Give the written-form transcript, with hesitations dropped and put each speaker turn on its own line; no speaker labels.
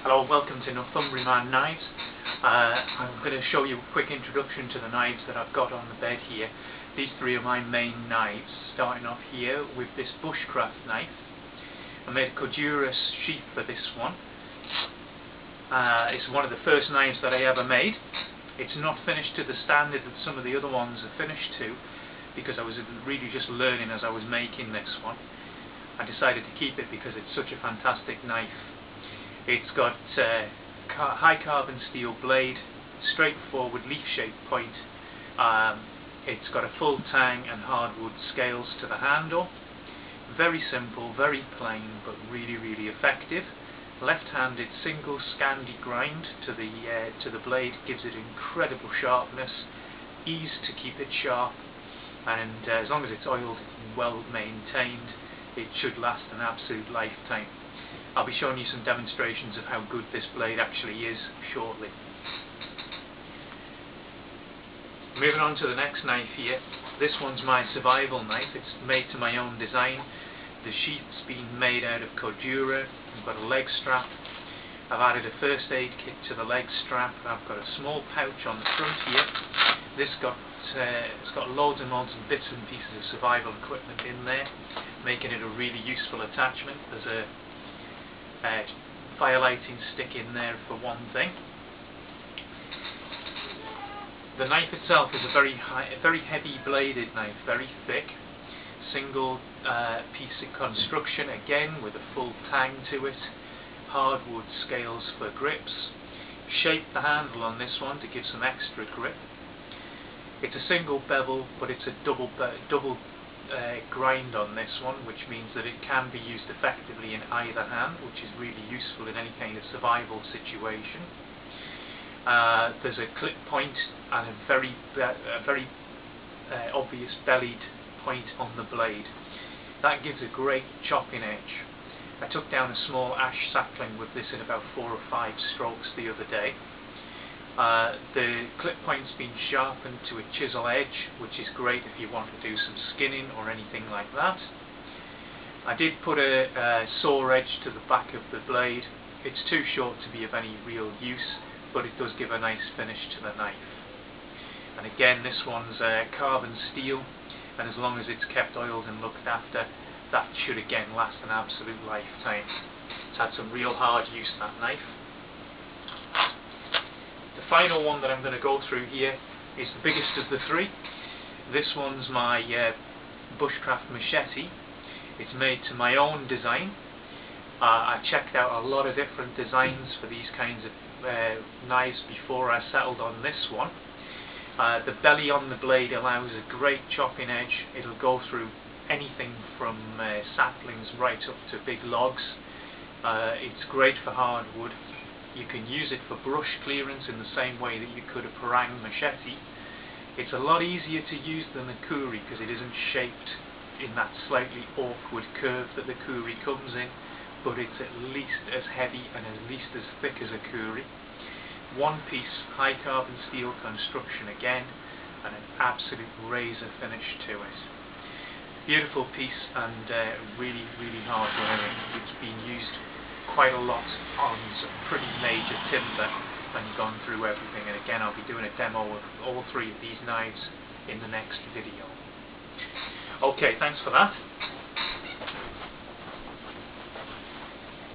Hello, welcome to Northumbiman Knives. I'm going to show you a quick introduction to the knives that I've got on the bed here. These three are my main knives, starting off here with this bushcraft knife. I made a Cordura sheath for this one. It's one of the first knives that I ever made. It's not finished to the standard that some of the other ones are finished to, because I was really just learning as I was making this one. I decided to keep it because it's such a fantastic knife. It's got high carbon steel blade, straightforward leaf-shaped point. It's got a full tang and hardwood scales to the handle. Very simple, very plain, but really effective. Left-handed single Scandi grind to the blade gives it incredible sharpness, ease to keep it sharp, and as long as it's oiled and well maintained, it should last an absolute lifetime. I'll be showing you some demonstrations of how good this blade actually is shortly. Moving on to the next knife here. This one's my survival knife. It's made to my own design. The sheath's been made out of Cordura. I've got a leg strap. I've added a first aid kit to the leg strap. I've got a small pouch on the front here. It's got loads and loads of bits and pieces of survival equipment in there, making it a really useful attachment. There's a fire lighting stick in there for one thing. The knife itself is a very heavy bladed knife, very thick, single piece of construction, again with a full tang to it, hardwood scales for grips. Shaped the handle on this one to give some extra grip. It's a single bevel, but it's a double grind on this one, which means that it can be used effectively in either hand, which is really useful in any kind of survival situation. There's a clip point and a very obvious bellied point on the blade. That gives a great chopping edge. I took down a small ash sapling with this in about 4 or 5 strokes the other day. The clip point's been sharpened to a chisel edge, which is great if you want to do some skinning or anything like that. I did put a saw edge to the back of the blade. It's too short to be of any real use, but it does give a nice finish to the knife. And again, this one's carbon steel, and as long as it's kept oiled and looked after, that should again last an absolute lifetime. It's had some real hard use, that knife. The final one that I'm going to go through here is the biggest of the three. This one's my bushcraft machete. It's made to my own design. I checked out a lot of different designs for these kinds of knives before I settled on this one. The belly on the blade allows a great chopping edge. It'll go through anything from saplings right up to big logs. It's great for hardwood. You can use it for brush clearance in the same way that you could a parang machete. It's a lot easier to use than the kuri because it isn't shaped in that slightly awkward curve that the kuri comes in, but it's at least as heavy and at least as thick as a kuri. One piece high carbon steel construction again, and an absolute razor finish to it. Beautiful piece and really hard wearing. It's been used quite a lot on some pretty major timber and gone through everything, and again I'll be doing a demo of all three of these knives in the next video. Okay, thanks for that.